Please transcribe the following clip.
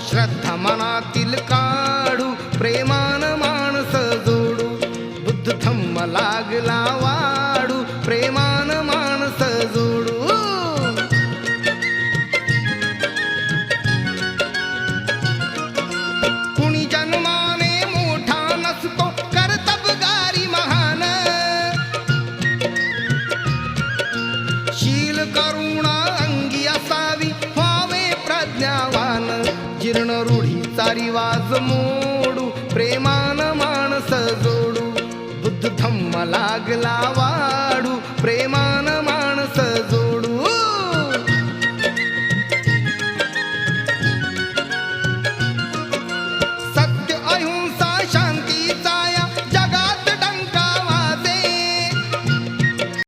श्रद्धा मनातील काढू प्रेमान माणस जोडू बुद्ध धम्म लागला वाढू प्रेमान माणस जोडू कुणी जन्माने मोठा नसतो कर्तबगारी महान शील करुणा अंगी असावी व्हावे प्रज्ञावान जीर्ण रूढीचा रिवाज मोडू प्रेमान माणस जोडू बुद्ध धम्म लागला वाढू प्रेमा